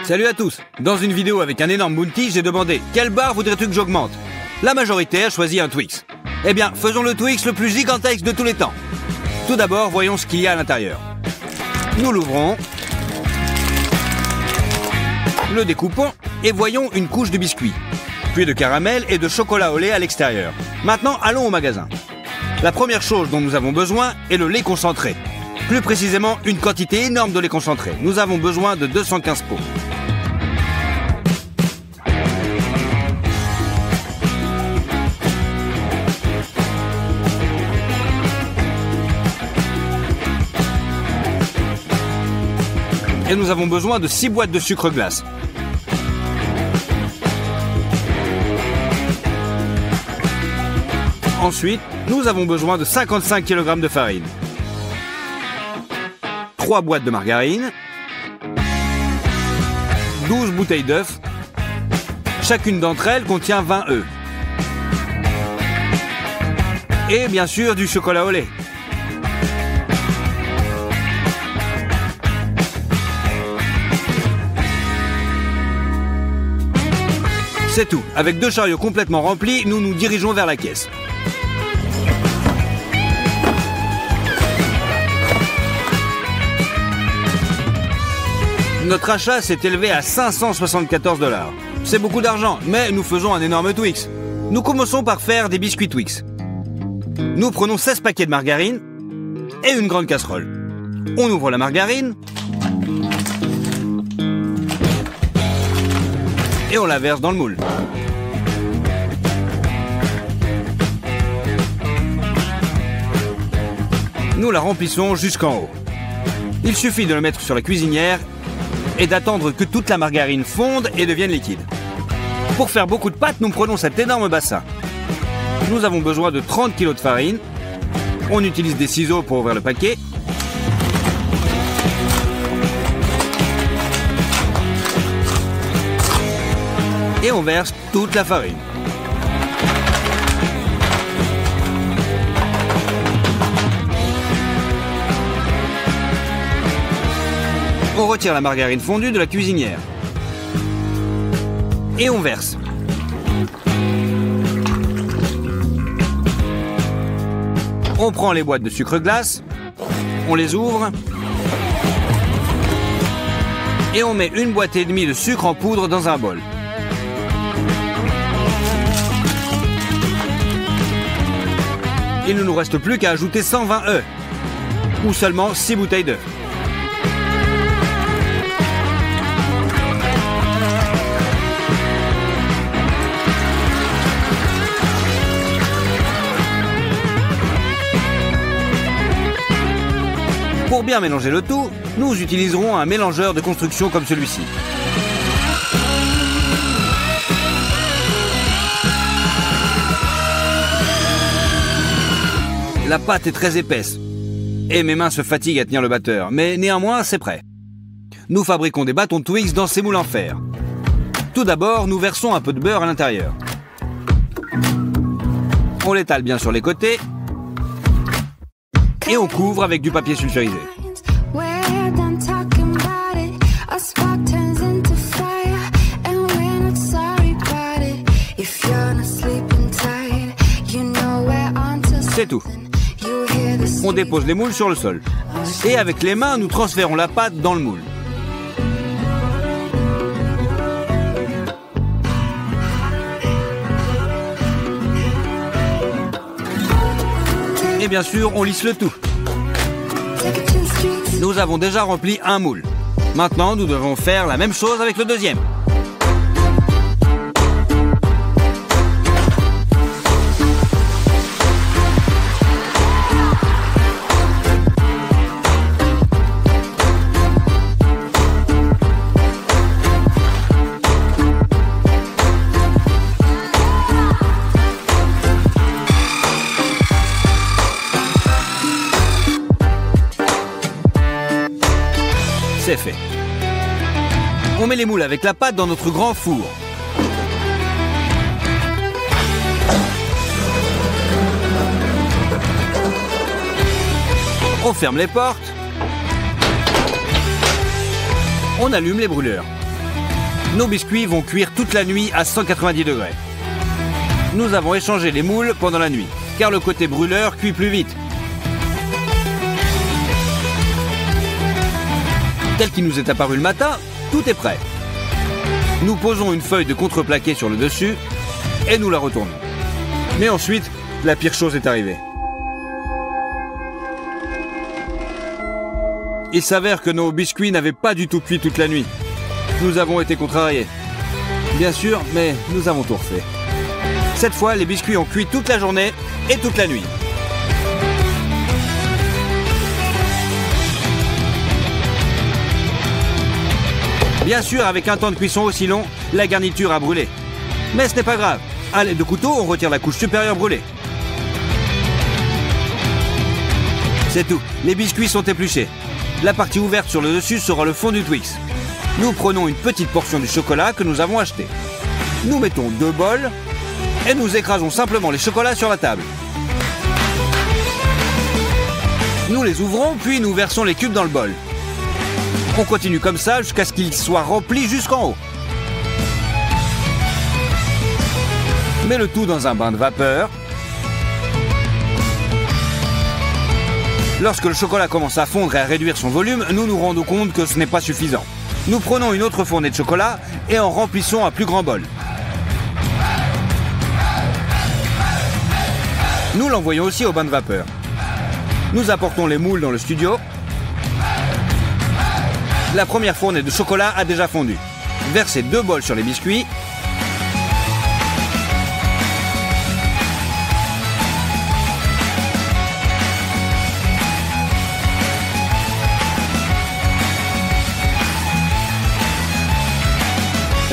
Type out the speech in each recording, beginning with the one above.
Salut à tous. Dans une vidéo avec un énorme bounty, j'ai demandé « Quelle barre voudrais-tu que j'augmente ?» La majorité a choisi un Twix. Eh bien, faisons le Twix le plus gigantesque de tous les temps. Tout d'abord, voyons ce qu'il y a à l'intérieur. Nous l'ouvrons, le découpons et voyons une couche de biscuits, puis de caramel et de chocolat au lait à l'extérieur. Maintenant, allons au magasin. La première chose dont nous avons besoin est le lait concentré. Plus précisément, une quantité énorme de lait concentré. Nous avons besoin de 215 pots. Et nous avons besoin de 6 boîtes de sucre glace. Ensuite, nous avons besoin de 55 kg de farine, 3 boîtes de margarine, 12 bouteilles d'œufs. Chacune d'entre elles contient 20 œufs. Et bien sûr du chocolat au lait. C'est tout. Avec 2 chariots complètement remplis, nous nous dirigeons vers la caisse. Notre achat s'est élevé à 574 $. C'est beaucoup d'argent, mais nous faisons un énorme Twix. Nous commençons par faire des biscuits Twix. Nous prenons 16 paquets de margarine et une grande casserole. On ouvre la margarine et on la verse dans le moule. Nous la remplissons jusqu'en haut. Il suffit de le mettre sur la cuisinière et d'attendre que toute la margarine fonde et devienne liquide. Pour faire beaucoup de pâtes, nous prenons cet énorme bassin. Nous avons besoin de 30 kg de farine. On utilise des ciseaux pour ouvrir le paquet. Et on verse toute la farine. On retire la margarine fondue de la cuisinière. Et on verse. On prend les boîtes de sucre glace, on les ouvre et on met une boîte et demie de sucre en poudre dans un bol. Il ne nous reste plus qu'à ajouter 120 œufs, ou seulement 6 bouteilles d'œufs. Pour bien mélanger le tout, nous utiliserons un mélangeur de construction comme celui-ci. La pâte est très épaisse et mes mains se fatiguent à tenir le batteur, mais néanmoins c'est prêt. Nous fabriquons des bâtons Twix dans ces moules en fer. Tout d'abord, nous versons un peu de beurre à l'intérieur. On l'étale bien sur les côtés et on couvre avec du papier sulfurisé. C'est tout. On dépose les moules sur le sol. Et avec les mains, nous transférons la pâte dans le moule. Et bien sûr, on lisse le tout. Nous avons déjà rempli un moule. Maintenant, nous devons faire la même chose avec le deuxième. C'est fait. On met les moules avec la pâte dans notre grand four. On ferme les portes. On allume les brûleurs. Nos biscuits vont cuire toute la nuit à 190 degrés. Nous avons échangé les moules pendant la nuit, car le côté brûleur cuit plus vite. Tel qu'il nous est apparu le matin, tout est prêt. Nous posons une feuille de contreplaqué sur le dessus et nous la retournons. Mais ensuite, la pire chose est arrivée. Il s'avère que nos biscuits n'avaient pas du tout cuit toute la nuit. Nous avons été contrariés. Bien sûr, mais nous avons tout refait. Cette fois, les biscuits ont cuit toute la journée et toute la nuit. Bien sûr, avec un temps de cuisson aussi long, la garniture a brûlé. Mais ce n'est pas grave. À l'aide de couteau, on retire la couche supérieure brûlée. C'est tout. Les biscuits sont épluchés. La partie ouverte sur le dessus sera le fond du Twix. Nous prenons une petite portion du chocolat que nous avons acheté. Nous mettons 2 bols et nous écrasons simplement les chocolats sur la table. Nous les ouvrons, puis nous versons les cubes dans le bol. On continue comme ça jusqu'à ce qu'ils soient remplis jusqu'en haut. Mets le tout dans un bain de vapeur. Lorsque le chocolat commence à fondre et à réduire son volume, nous nous rendons compte que ce n'est pas suffisant. Nous prenons une autre fournée de chocolat et en remplissons un plus grand bol. Nous l'envoyons aussi au bain de vapeur. Nous apportons les moules dans le studio. La première fournée de chocolat a déjà fondu. Versez 2 bols sur les biscuits.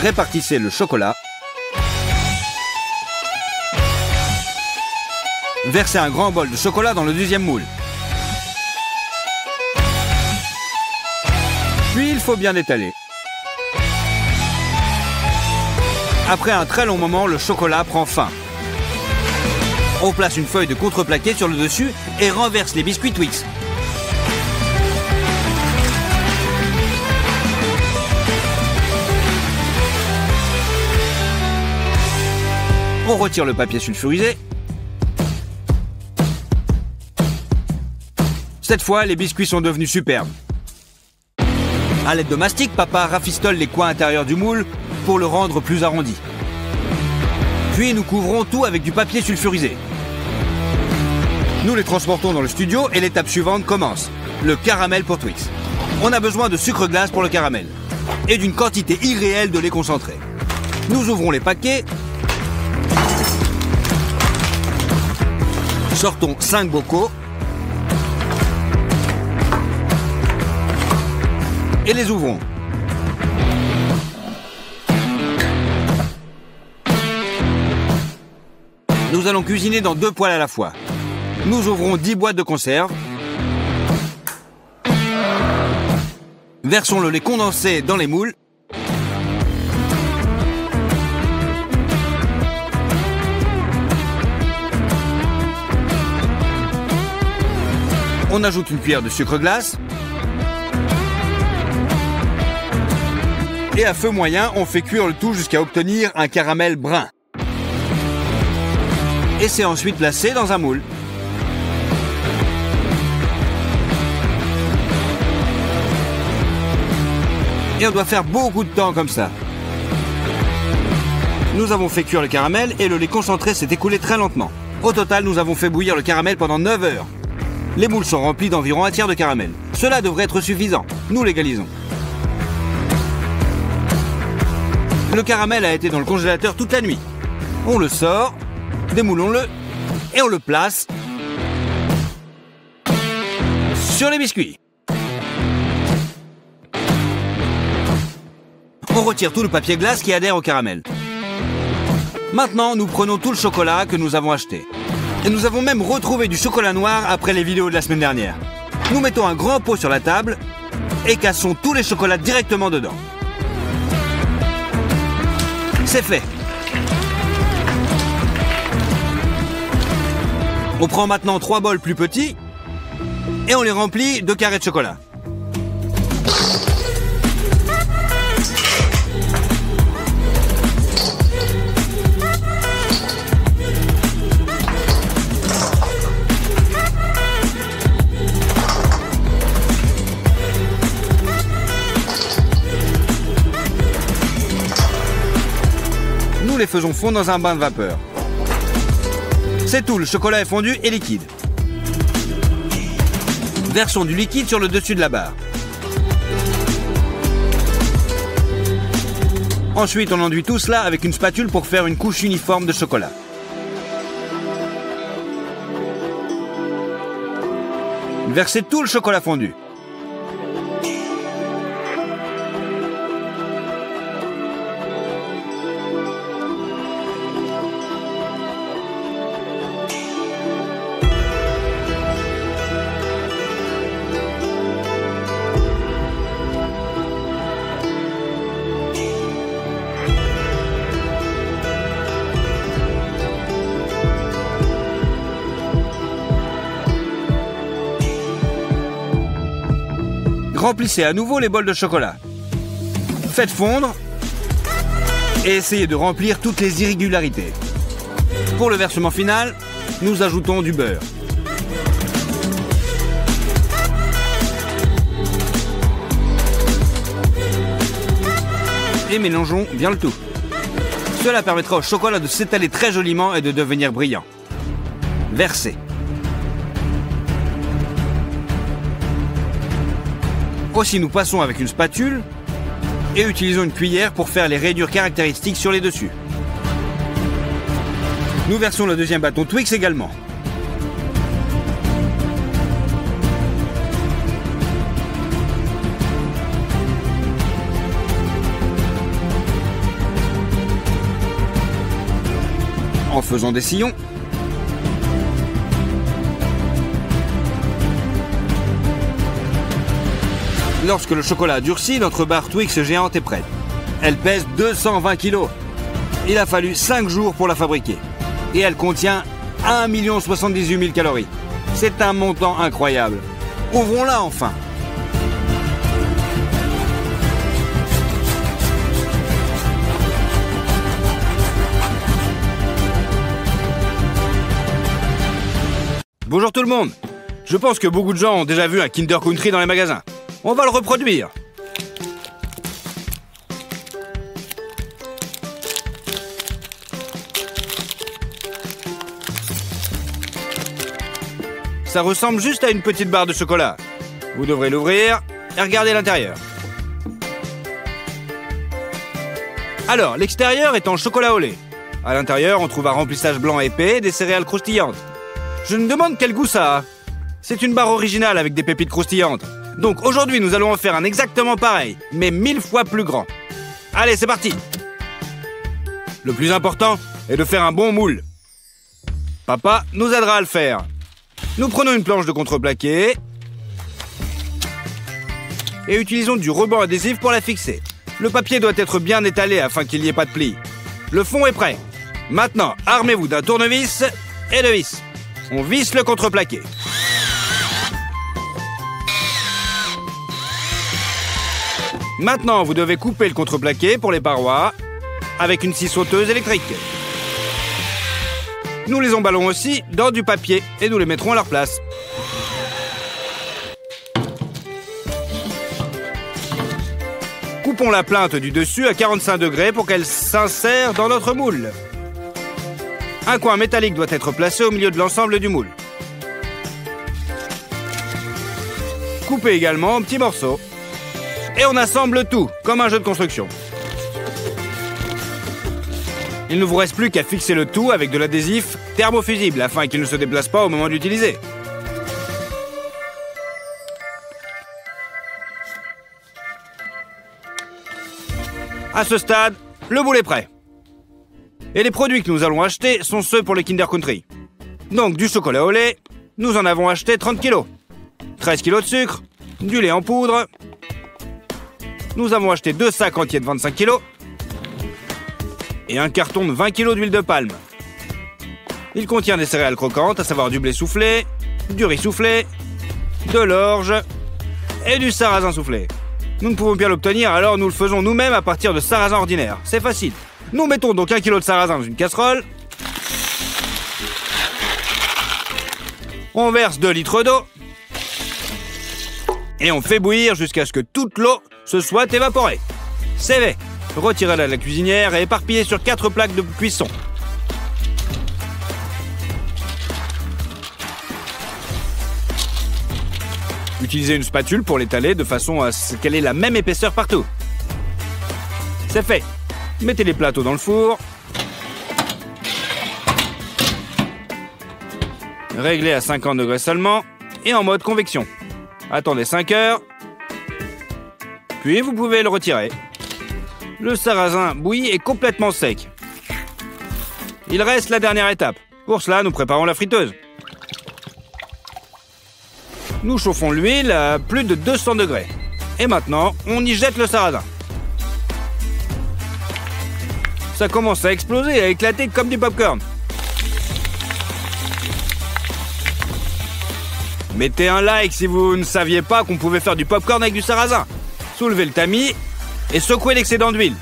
Répartissez le chocolat. Versez un grand bol de chocolat dans le deuxième moule. Puis il faut bien étaler. Après un très long moment, le chocolat prend fin. On place une feuille de contreplaqué sur le dessus et renverse les biscuits Twix. On retire le papier sulfurisé. Cette fois, les biscuits sont devenus superbes. À l'aide de mastic, papa rafistole les coins intérieurs du moule pour le rendre plus arrondi. Puis nous couvrons tout avec du papier sulfurisé. Nous les transportons dans le studio et l'étape suivante commence. Le caramel pour Twix. On a besoin de sucre glace pour le caramel et d'une quantité irréelle de lait concentré. Nous ouvrons les paquets. Sortons 5 bocaux. Et les ouvrons. Nous allons cuisiner dans 2 poêles à la fois. Nous ouvrons 10 boîtes de conserve. Versons le lait condensé dans les moules. On ajoute une cuillère de sucre glace. Et à feu moyen, on fait cuire le tout jusqu'à obtenir un caramel brun. Et c'est ensuite placé dans un moule. Et on doit faire beaucoup de temps comme ça. Nous avons fait cuire le caramel et le lait concentré s'est écoulé très lentement. Au total, nous avons fait bouillir le caramel pendant 9 heures. Les moules sont remplis d'environ un tiers de caramel. Cela devrait être suffisant. Nous l'égalisons. Le caramel a été dans le congélateur toute la nuit. On le sort, démoulons-le et on le place sur les biscuits. On retire tout le papier glace qui adhère au caramel. Maintenant, nous prenons tout le chocolat que nous avons acheté. Et nous avons même retrouvé du chocolat noir après les vidéos de la semaine dernière. Nous mettons un grand pot sur la table et cassons tous les chocolats directement dedans. C'est fait. On prend maintenant 3 bols plus petits et on les remplit de carrés de chocolat. nous les faisons fondre dans un bain de vapeur. C'est tout, le chocolat est fondu et liquide. Versons du liquide sur le dessus de la barre. Ensuite, on enduit tout cela avec une spatule pour faire une couche uniforme de chocolat. Versez tout le chocolat fondu. Remplissez à nouveau les bols de chocolat. Faites fondre et essayez de remplir toutes les irrégularités. Pour le versement final, nous ajoutons du beurre. Et mélangeons bien le tout. Cela permettra au chocolat de s'étaler très joliment et de devenir brillant. Versez. Aussi, nous passons avec une spatule et utilisons une cuillère pour faire les rainures caractéristiques sur les dessus. Nous versons le deuxième bâton Twix également. En faisant des sillons. Lorsque le chocolat a durci, notre barre Twix géante est prête. Elle pèse 220 kg. Il a fallu 5 jours pour la fabriquer. Et elle contient 1 078 000 calories. C'est un montant incroyable. Ouvrons-la enfin. Bonjour tout le monde. Je pense que beaucoup de gens ont déjà vu un Kinder Country dans les magasins. On va le reproduire. Ça ressemble juste à une petite barre de chocolat. Vous devrez l'ouvrir et regarder l'intérieur. Alors, l'extérieur est en chocolat au lait. À l'intérieur, on trouve un remplissage blanc épais et des céréales croustillantes. Je me demande quel goût ça a. C'est une barre originale avec des pépites croustillantes. Donc aujourd'hui, nous allons en faire un exactement pareil, mais 1000 fois plus grand. Allez, c'est parti! Le plus important est de faire un bon moule. Papa nous aidera à le faire. Nous prenons une planche de contreplaqué et utilisons du ruban adhésif pour la fixer. Le papier doit être bien étalé afin qu'il n'y ait pas de plis. Le fond est prêt. Maintenant, armez-vous d'un tournevis et de vis. On visse le contreplaqué. Maintenant, vous devez couper le contreplaqué pour les parois avec une scie sauteuse électrique. Nous les emballons aussi dans du papier et nous les mettrons à leur place. Coupons la plinthe du dessus à 45 degrés pour qu'elle s'insère dans notre moule. Un coin métallique doit être placé au milieu de l'ensemble du moule. Coupez également en petits morceaux. Et on assemble tout, comme un jeu de construction. Il ne vous reste plus qu'à fixer le tout avec de l'adhésif thermofusible afin qu'il ne se déplace pas au moment d'utiliser. À ce stade, le moule est prêt. Et les produits que nous allons acheter sont ceux pour les Kinder Country. Donc du chocolat au lait, nous en avons acheté 30 kg. 13 kg de sucre, du lait en poudre. Nous avons acheté 2 sacs entiers de 25 kg et un carton de 20 kg d'huile de palme. Il contient des céréales croquantes, à savoir du blé soufflé, du riz soufflé, de l'orge et du sarrasin soufflé. Nous ne pouvons bien l'obtenir, alors nous le faisons nous-mêmes à partir de sarrasin ordinaire. C'est facile. Nous mettons donc 1 kg de sarrasin dans une casserole. On verse 2 litres d'eau. Et on fait bouillir jusqu'à ce que toute l'eau se soit évaporée. C'est fait. Retirez-la de la cuisinière et éparpillez sur 4 plaques de cuisson. Utilisez une spatule pour l'étaler de façon à ce qu'elle ait la même épaisseur partout. C'est fait. Mettez les plateaux dans le four. Réglez à 50 degrés seulement et en mode convection. Attendez 5 heures. Puis vous pouvez le retirer. Le sarrasin bouilli est complètement sec. Il reste la dernière étape. Pour cela, nous préparons la friteuse. Nous chauffons l'huile à plus de 200 degrés. Et maintenant, on y jette le sarrasin. Ça commence à exploser et à éclater comme du popcorn. Mettez un like si vous ne saviez pas qu'on pouvait faire du popcorn avec du sarrasin. Soulevez le tamis et secouez l'excédent d'huile.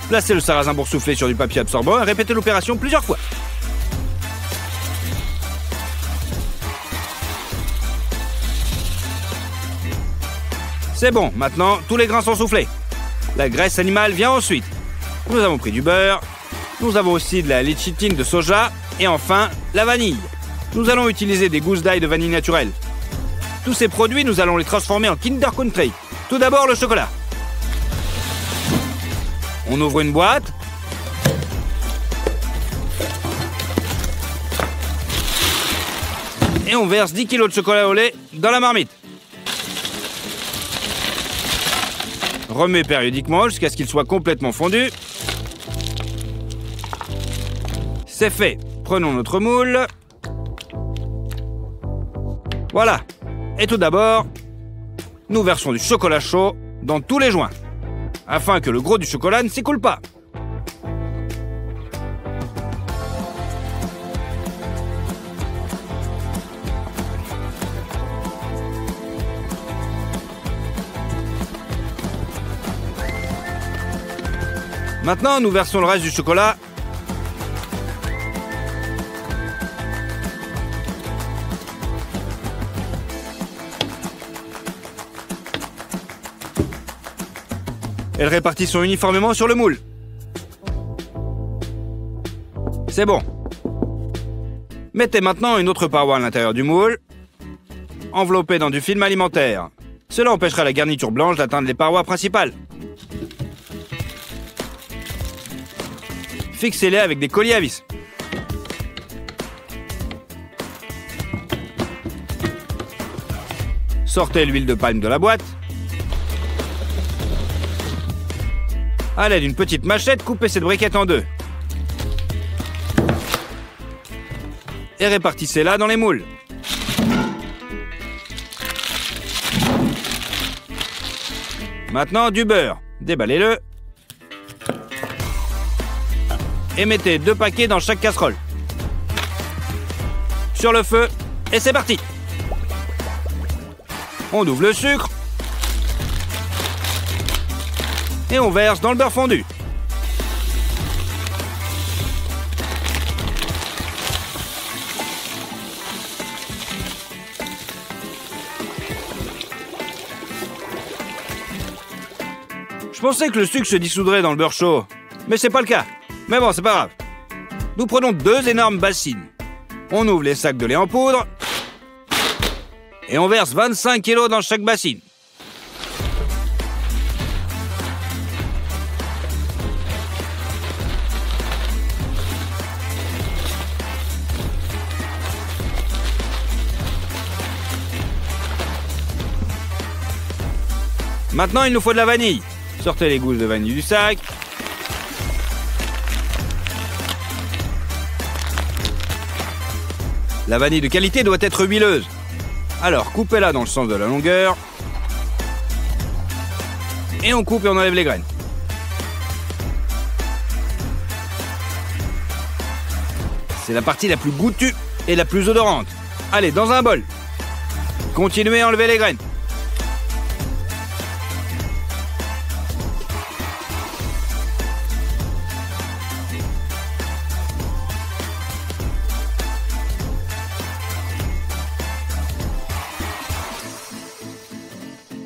Placez le sarrasin boursouflé sur du papier absorbant et répétez l'opération plusieurs fois. C'est bon, maintenant tous les grains sont soufflés. La graisse animale vient ensuite. Nous avons pris du beurre, nous avons aussi de la léchitine de soja et enfin la vanille. Nous allons utiliser des gousses d'ail de vanille naturelle. Tous ces produits, nous allons les transformer en Kinder Country. Tout d'abord le chocolat. On ouvre une boîte. Et on verse 10 kg de chocolat au lait dans la marmite. Remet périodiquement jusqu'à ce qu'il soit complètement fondu. C'est fait. Prenons notre moule. Voilà. Et tout d'abord, nous versons du chocolat chaud dans tous les joints, afin que le gros du chocolat ne s'écoule pas. Maintenant, nous versons le reste du chocolat. Et le répartissons uniformément sur le moule. C'est bon. Mettez maintenant une autre paroi à l'intérieur du moule, enveloppée dans du film alimentaire. Cela empêchera la garniture blanche d'atteindre les parois principales. Fixez-les avec des colliers à vis. Sortez l'huile de palme de la boîte. À l'aide d'une petite machette, coupez cette briquette en deux. Et répartissez-la dans les moules. Maintenant, du beurre. Déballez-le. Et mettez 2 paquets dans chaque casserole. Sur le feu, et c'est parti. On ouvre le sucre. Et on verse dans le beurre fondu. Je pensais que le sucre se dissoudrait dans le beurre chaud, mais c'est pas le cas. Mais bon, c'est pas grave. Nous prenons 2 énormes bassines. On ouvre les sacs de lait en poudre et on verse 25 kg dans chaque bassine. Maintenant, il nous faut de la vanille. Sortez les gousses de vanille du sac. La vanille de qualité doit être huileuse. Alors, coupez-la dans le sens de la longueur. Et on coupe et on enlève les graines. C'est la partie la plus goûtue et la plus odorante. Allez, dans un bol. Continuez à enlever les graines.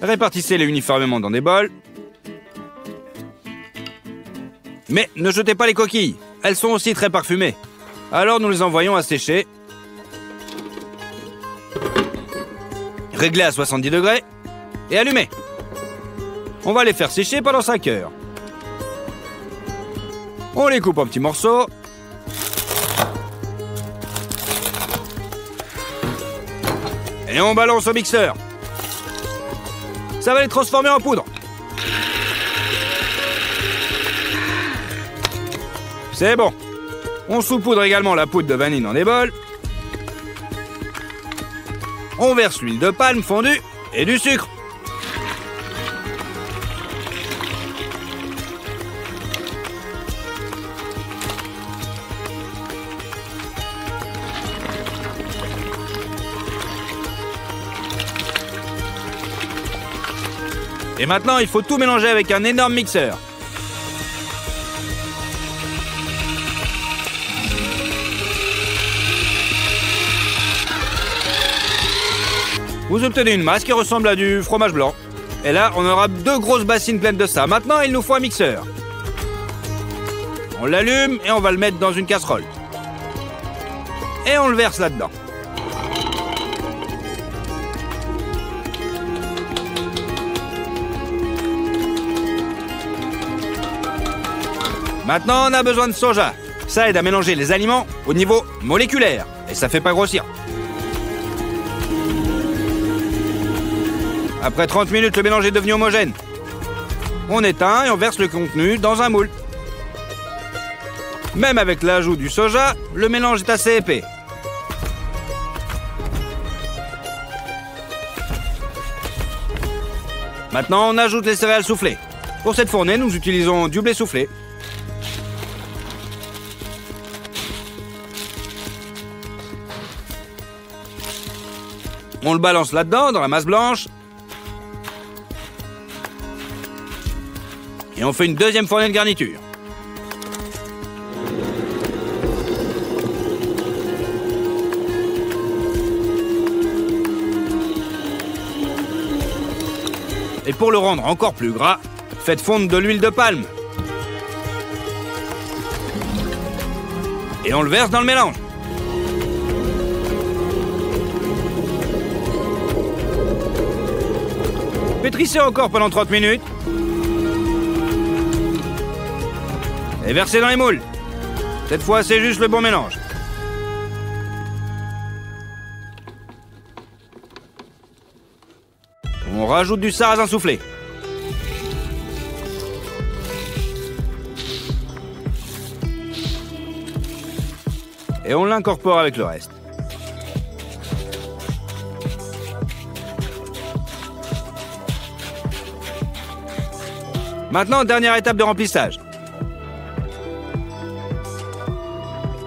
Répartissez-les uniformément dans des bols. Mais ne jetez pas les coquilles, elles sont aussi très parfumées. Alors nous les envoyons à sécher. Réglez à 70 degrés et allumez. On va les faire sécher pendant 5 heures. On les coupe en petits morceaux. Et on balance au mixeur. Ça va les transformer en poudre. C'est bon. On saupoudre également la poudre de vanille dans des bols. On verse l'huile de palme fondue et du sucre. Et maintenant, il faut tout mélanger avec un énorme mixeur. Vous obtenez une masse qui ressemble à du fromage blanc. Et là, on aura 2 grosses bassines pleines de ça. Maintenant, il nous faut un mixeur. On l'allume et on va le mettre dans une casserole. Et on le verse là-dedans. Maintenant, on a besoin de soja. Ça aide à mélanger les aliments au niveau moléculaire. Et ça fait pas grossir. Après 30 minutes, le mélange est devenu homogène. On éteint et on verse le contenu dans un moule. Même avec l'ajout du soja, le mélange est assez épais. Maintenant, on ajoute les céréales soufflées. Pour cette fournée, nous utilisons du blé soufflé. On le balance là-dedans, dans la masse blanche. Et on fait une deuxième fournée de garniture. Et pour le rendre encore plus gras, faites fondre de l'huile de palme. Et on le verse dans le mélange. Pétrissez encore pendant 30 minutes. Et versez dans les moules. Cette fois, c'est juste le bon mélange. On rajoute du sarrasin soufflé. Et on l'incorpore avec le reste. Maintenant, dernière étape de remplissage.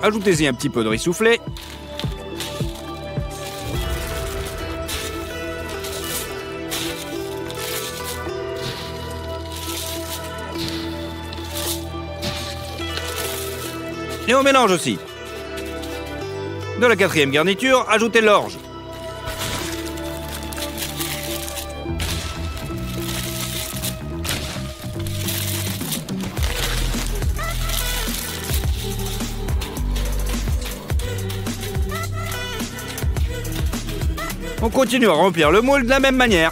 Ajoutez-y un petit peu de riz soufflé. Et on mélange aussi. De la 4e garniture, ajoutez l'orge. On continue à remplir le moule de la même manière.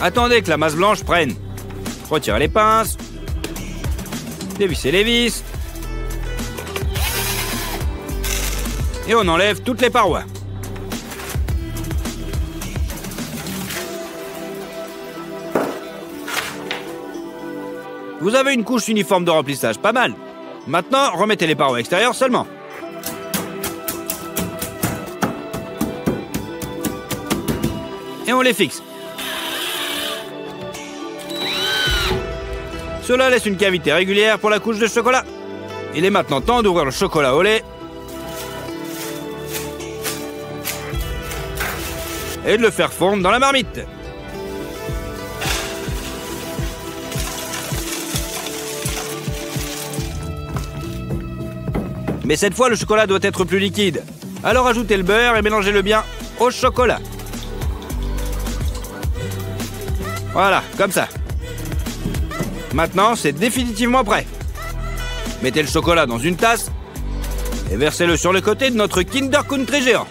Attendez que la masse blanche prenne. Retirez les pinces. Dévissez les vis. Et on enlève toutes les parois. Vous avez une couche uniforme de remplissage, pas mal. Maintenant, remettez les parois extérieures seulement. Et on les fixe. Cela laisse une cavité régulière pour la couche de chocolat. Il est maintenant temps d'ouvrir le chocolat au lait et de le faire fondre dans la marmite. Mais cette fois, le chocolat doit être plus liquide. Alors ajoutez le beurre et mélangez-le bien au chocolat. Voilà, comme ça. Maintenant, c'est définitivement prêt. Mettez le chocolat dans une tasse et versez-le sur le côté de notre Kinder Country géant.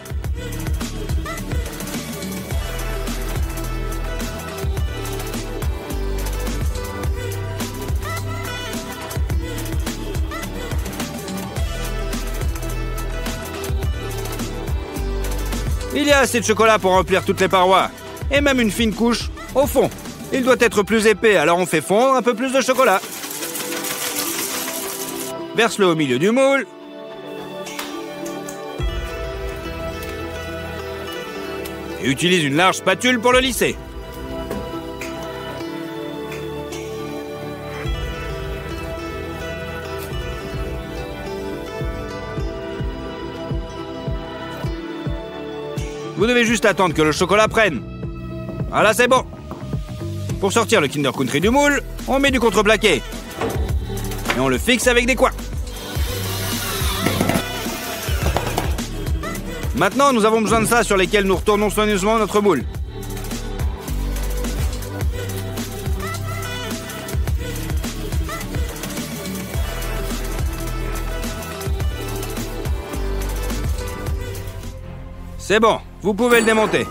Il y a assez de chocolat pour remplir toutes les parois, et même une fine couche au fond. Il doit être plus épais, alors on fait fondre un peu plus de chocolat. Verse-le au milieu du moule. Et utilise une large spatule pour le lisser. Vous devez juste attendre que le chocolat prenne. Voilà, c'est bon. Pour sortir le Kinder Country du moule, on met du contreplaqué. Et on le fixe avec des coins. Maintenant, nous avons besoin de ça sur lesquels nous retournons soigneusement notre moule. C'est bon, vous pouvez le démonter.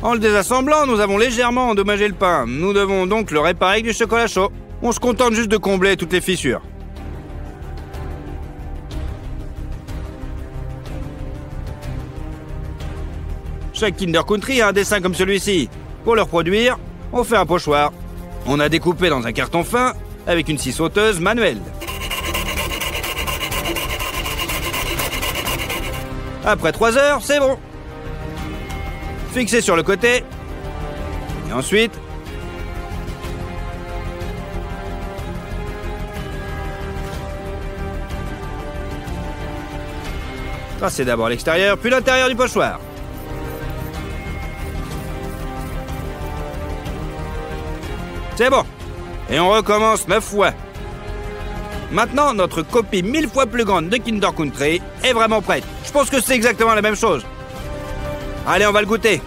En le désassemblant, nous avons légèrement endommagé le pain. Nous devons donc le réparer avec du chocolat chaud. On se contente juste de combler toutes les fissures. Chaque Kinder Country a un dessin comme celui-ci. Pour le reproduire, on fait un pochoir. On a découpé dans un carton fin avec une scie sauteuse manuelle. Après 3 heures, c'est bon. Fixez sur le côté. Et ensuite, tracez d'abord l'extérieur, puis l'intérieur du pochoir. C'est bon. Et on recommence 9 fois. Maintenant, notre copie 1000 fois plus grande de Kinder Country est vraiment prête. Je pense que c'est exactement la même chose. Allez, on va le goûter.